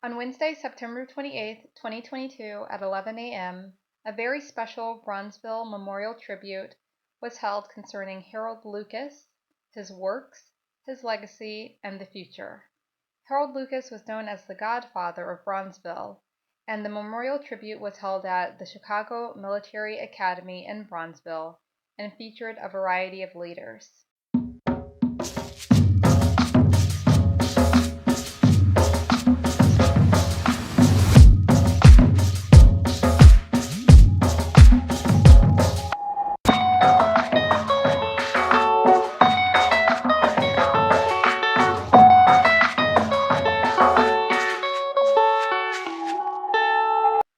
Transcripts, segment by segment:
On Wednesday, September 28, 2022 at 11 a.m., a very special Bronzeville memorial tribute was held concerning Harold Lucas, his works, his legacy, and the future. Harold Lucas was known as the Godfather of Bronzeville, and the memorial tribute was held at the Chicago Military Academy in Bronzeville and featured a variety of leaders.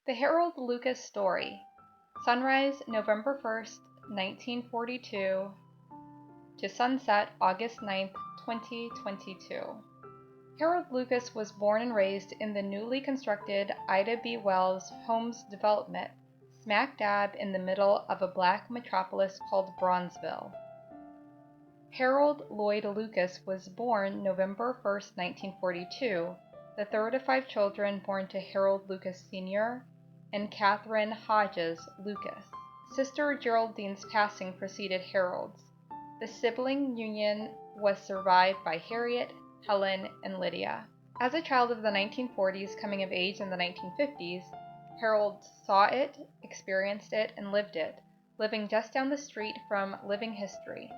The Harold Lucas Story. Sunrise, November 1st, 1942 to sunset, August 9th, 2022. Harold Lucas was born and raised in the newly constructed Ida B. Wells Homes development, smack dab in the middle of a black metropolis called Bronzeville. Harold Lloyd Lucas was born November 1st, 1942, the third of 5 children born to Harold Lucas Sr. and Catherine Hodges Lucas. Sister Geraldine's passing preceded Harold's. The sibling union was survived by Harriet, Helen, and Lydia. As a child of the 1940s coming of age in the 1950s, Harold saw it, experienced it, and lived it, living just down the street from living history.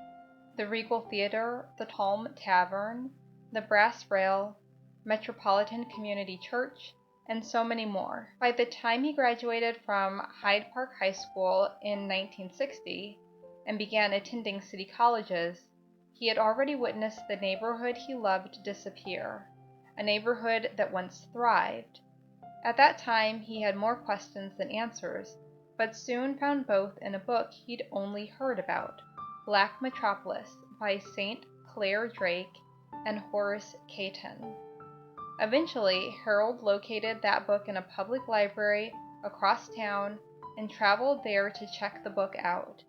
The Regal Theater, the Palm Tavern, the Brass Rail, Metropolitan Community Church, and so many more. By the time he graduated from Hyde Park High School in 1960 and began attending city colleges, he had already witnessed the neighborhood he loved disappear, a neighborhood that once thrived. At that time, he had more questions than answers, but soon found both in a book he'd only heard about, Black Metropolis by St. Clair Drake and Horace Cayton. Eventually, Harold located that book in a public library across town and traveled there to check the book out.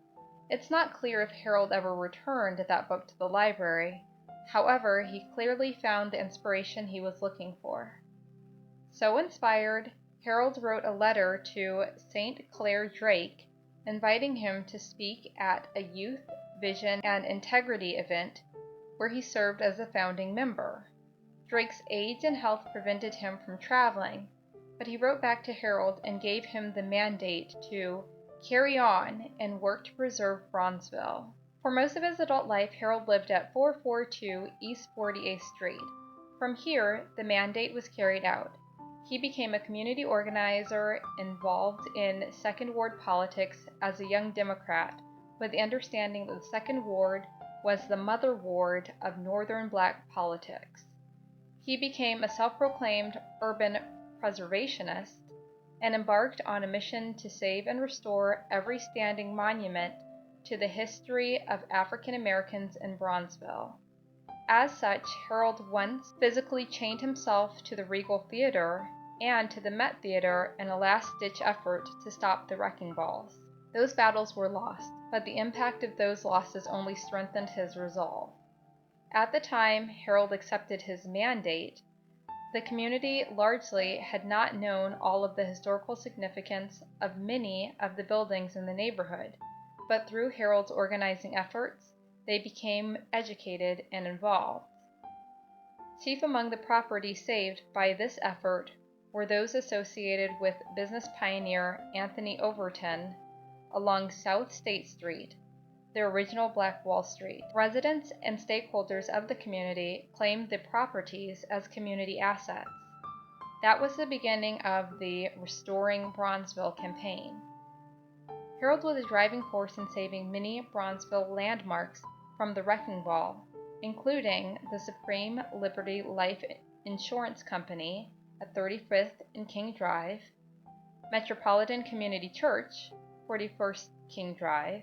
It's not clear if Harold ever returned that book to the library. However, he clearly found the inspiration he was looking for. So inspired, Harold wrote a letter to St. Clair Drake, inviting him to speak at a Youth, Vision, and Integrity event where he served as a founding member. Drake's age and health prevented him from traveling, but he wrote back to Harold and gave him the mandate to carry on and work to preserve Bronzeville. For most of his adult life, Harold lived at 442 East 48th Street. From here, the mandate was carried out. He became a community organizer involved in Second Ward politics as a young Democrat, with the understanding that the Second Ward was the mother ward of Northern Black politics. He became a self-proclaimed urban preservationist and embarked on a mission to save and restore every standing monument to the history of African Americans in Bronzeville. As such, Harold once physically chained himself to the Regal Theater and to the Met Theater in a last-ditch effort to stop the wrecking balls. Those battles were lost, but the impact of those losses only strengthened his resolve. At the time Harold accepted his mandate, the community largely had not known all of the historical significance of many of the buildings in the neighborhood, but through Harold's organizing efforts, they became educated and involved. Chief among the properties saved by this effort were those associated with business pioneer Anthony Overton along South State Street, the original Black Wall Street. Residents and stakeholders of the community claimed the properties as community assets. That was the beginning of the Restoring Bronzeville campaign. Harold was a driving force in saving many Bronzeville landmarks from the wrecking ball, including the Supreme Liberty Life Insurance Company at 35th and King Drive, Metropolitan Community Church, 41st King Drive,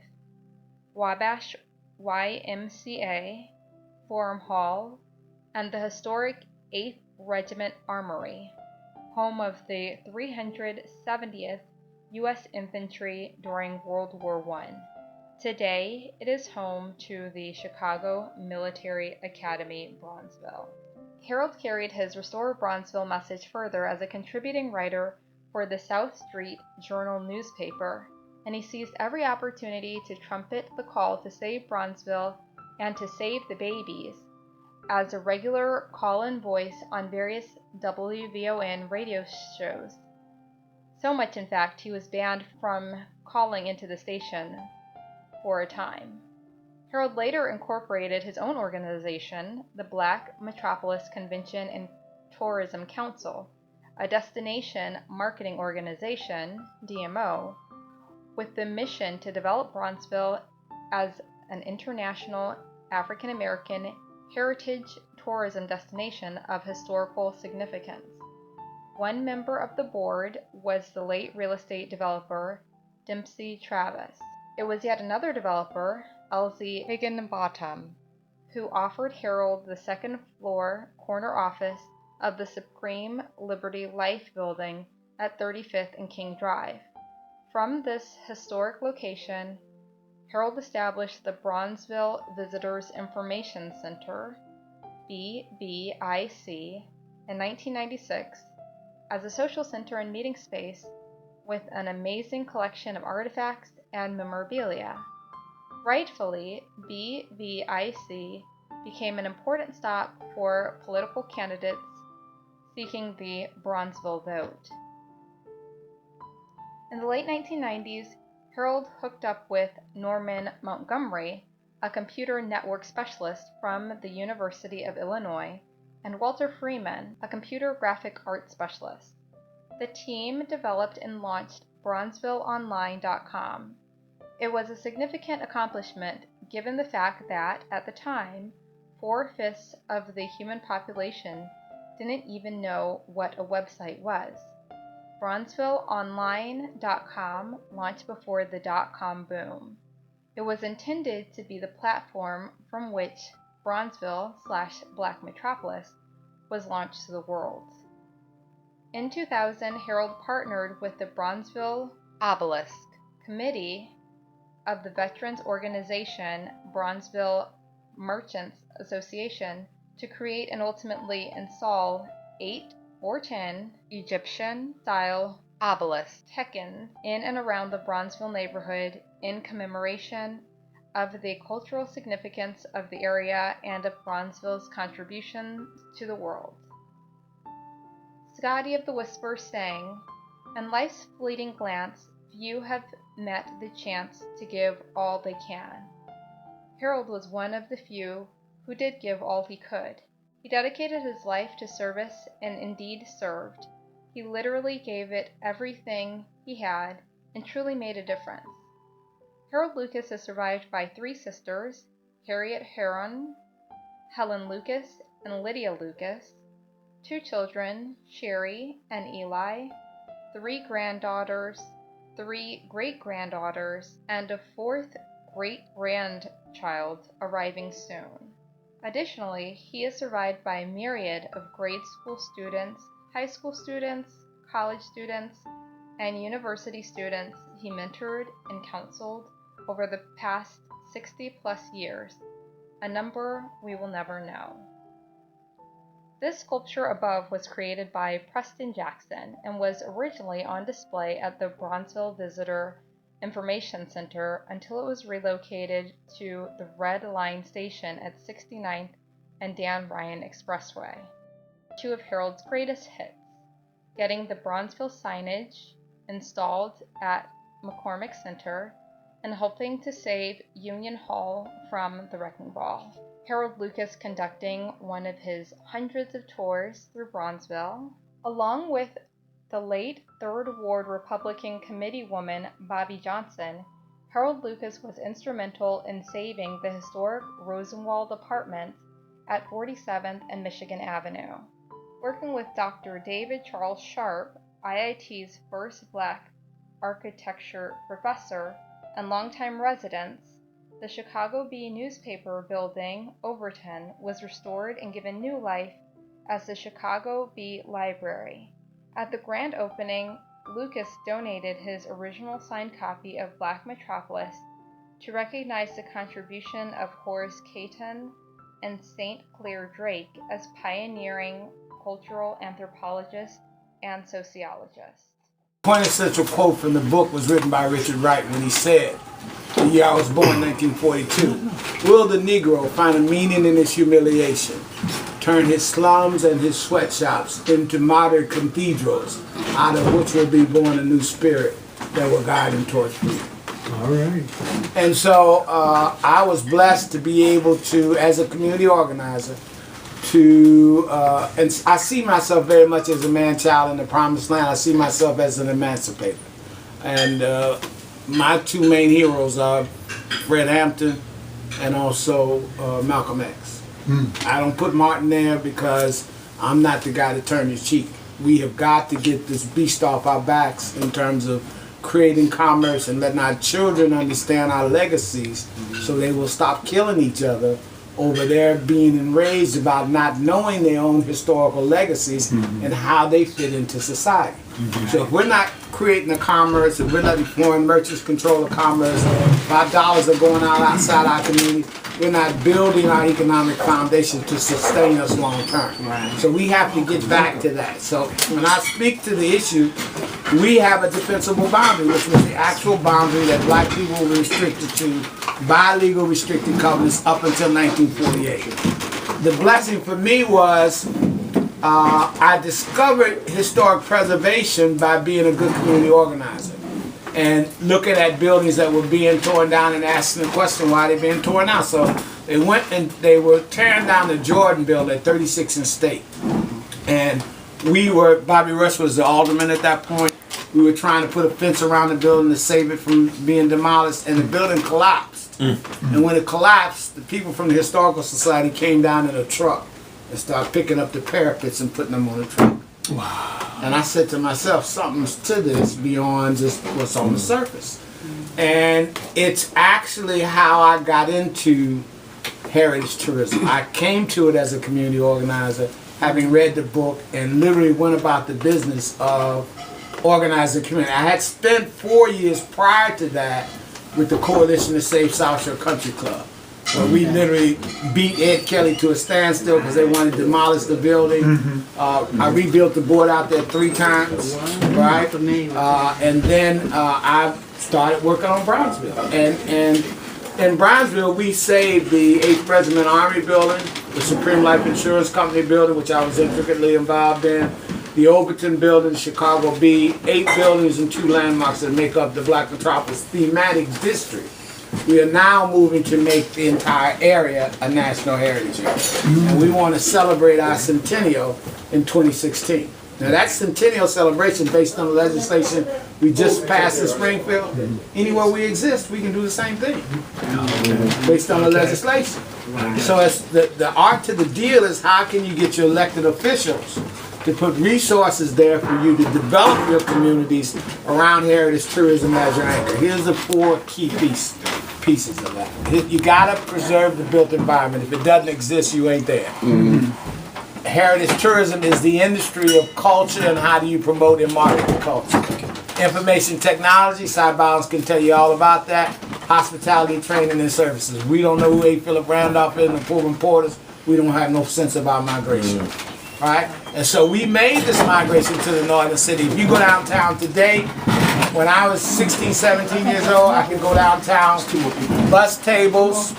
Wabash YMCA, Forum Hall, and the historic 8th Regiment Armory, home of the 370th U.S. Infantry during World War I. Today, it is home to the Chicago Military Academy, Bronzeville. Harold carried his Restore Bronzeville message further as a contributing writer for the South Street Journal newspaper, and he seized every opportunity to trumpet the call to save Bronzeville and to save the babies as a regular call-in voice on various WVON radio shows. So much, in fact, he was banned from calling into the station for a time. Harold later incorporated his own organization, the Black Metropolis Convention and Tourism Council, a destination marketing organization, DMO, with the mission to develop Bronzeville as an international African American heritage tourism destination of historical significance. One member of the board was the late real estate developer Dempsey Travis. It was yet another developer, Elsie Higginbottom, who offered Harold the second-floor corner office of the Supreme Liberty Life Building at 35th and King Drive. From this historic location, Harold established the Bronzeville Visitors Information Center, BVIC, in 1996 as a social center and meeting space with an amazing collection of artifacts and memorabilia. Rightfully, BVIC became an important stop for political candidates seeking the Bronzeville vote. In the late 1990s, Harold hooked up with Norman Montgomery, a computer network specialist from the University of Illinois, and Walter Freeman, a computer graphic arts specialist. The team developed and launched BronzevilleOnline.com. It was a significant accomplishment given the fact that, at the time, 4/5 of the human population didn't even know what a website was. BronzevilleOnline.com launched before the dot-com boom. It was intended to be the platform from which Bronzeville/Black Metropolis was launched to the world. In 2000, Harold partnered with the Bronzeville Obelisk Committee of the veterans organization Bronzeville Merchants Association to create and ultimately install 8 or 10 Egyptian-style obelisks taken in and around the Bronzeville neighborhood in commemoration of the cultural significance of the area and of Bronzeville's contributions to the world. Scotty of the Whisper sang, "In life's fleeting glance, few have met the chance to give all they can." Harold was one of the few who did give all he could. He dedicated his life to service and indeed served. He literally gave it everything he had and truly made a difference. Harold Lucas is survived by 3 sisters, Harriet Heron, Helen Lucas, and Lydia Lucas, 2 children, Sherry and Eli, 3 granddaughters, 3 great-granddaughters, and a 4th great-grandchild arriving soon. Additionally, he is survived by a myriad of grade school students, high school students, college students, and university students he mentored and counseled over the past 60-plus years, a number we will never know. This sculpture above was created by Preston Jackson and was originally on display at the Bronzeville Visitor Information Center until it was relocated to the Red Line station at 69th and Dan Ryan Expressway. 2 of Harold's greatest hits, getting the Bronzeville signage installed at McCormick Center and helping to save Union Hall from the wrecking ball. Harold Lucas conducting one of his hundreds of tours through Bronzeville, along with the late 3rd Ward Republican Committeewoman Bobby Johnson. Harold Lucas was instrumental in saving the historic Rosenwald Apartments at 47th and Michigan Avenue. Working with Dr. David Charles Sharp, IIT's first Black architecture professor and longtime residents, the Chicago Bee newspaper building, Overton, was restored and given new life as the Chicago Bee Library. At the grand opening, Lucas donated his original signed copy of Black Metropolis to recognize the contribution of Horace Cayton, and St. Clair Drake as pioneering cultural anthropologists and sociologists. The quintessential quote from the book was written by Richard Wright when he said, the year I was born, 1942, will the Negro find a meaning in his humiliation, turn his slums and his sweatshops into modern cathedrals, out of which will be born a new spirit that will guide him towards freedom. All right. And so I was blessed to be able to, as a community organizer, and I see myself very much as a man-child in the promised land. I see myself as an emancipator. And my two main heroes are Fred Hampton and also Malcolm X. I don't put Martin there because I'm not the guy to turn his cheek. We have got to get this beast off our backs in terms of creating commerce and letting our children understand our legacies so they will stop killing each other over their being enraged about not knowing their own historical legacies and how they fit into society. So if we're not creating a commerce, if we're letting foreign merchants control the commerce, if our dollars are going out outside our community, we're not building our economic foundation to sustain us long term. So we have to get back to that. So when I speak to the issue, we have a defensible boundary, which was the actual boundary that black people were restricted to by legal restricted covenants up until 1948. The blessing for me was I discovered historic preservation by being a good community organizer and looking at buildings that were being torn down and asking the question why they're being torn down. So they went and they were tearing down the Jordan building at 36th and State. And Bobby Rush was the alderman at that point. We were trying to put a fence around the building to save it from being demolished, and the building collapsed. And when it collapsed, the people from the Historical Society came down in a truck and started picking up the parapets and putting them on the truck. Wow. And I said to myself, something's to this beyond just what's on the surface. And it's actually how I got into heritage tourism. I came to it as a community organizer, having read the book, and literally went about the business of organizing community. I had spent 4 years prior to that with the Coalition to Save South Shore Country Club, where we literally beat Ed Kelly to a standstill because they wanted to demolish the building. I rebuilt the board out there 3 times, right? And then I started working on Bronzeville. And in Bronzeville, we saved the 8th Regiment Army building, the Supreme Life Insurance Company building, which I was intricately involved in, the Overton building, Chicago B, 8 buildings and 2 landmarks that make up the Black Metropolis thematic district. We are now moving to make the entire area a National Heritage Area. And we want to celebrate our centennial in 2016. Now that centennial celebration, based on the legislation we just passed in Springfield, anywhere we exist, we can do the same thing, based on the legislation. So it's the art to the deal is how can you get your elected officials to put resources there for you to develop your communities around heritage tourism as your anchor. Here's the 4 key pieces of that. You gotta preserve the built environment. If it doesn't exist, you ain't there. Heritage tourism is the industry of culture, and how do you promote and market the culture? Information technology, Cy Bounds can tell you all about that. Hospitality, training, and services. We don't know who A. Philip Randolph is and the Pullman Porters. We don't have no sense of our migration. Right? And so we made this migration to the northern city. If you go downtown today, when I was 16, 17 years old, I could go downtown to bus tables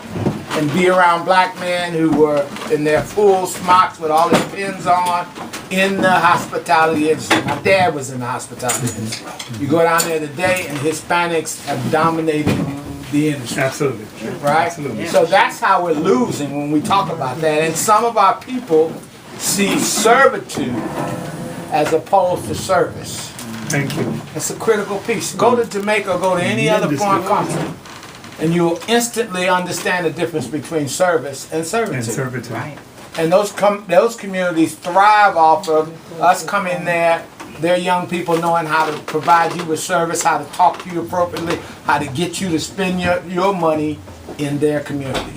and be around black men who were in their full smocks with all their pins on in the hospitality industry. My dad was in the hospitality industry. You go down there today and Hispanics have dominated the industry. Absolutely. Right? Absolutely. So that's how we're losing when we talk about that. And some of our people see servitude as opposed to service. Thank you. It's a critical piece. Go to Jamaica, go to any other foreign country, and you'll instantly understand the difference between service and servitude. And servitude. Right. And those communities thrive off of us coming there, their young people knowing how to provide you with service, how to talk to you appropriately, how to get you to spend your money in their community.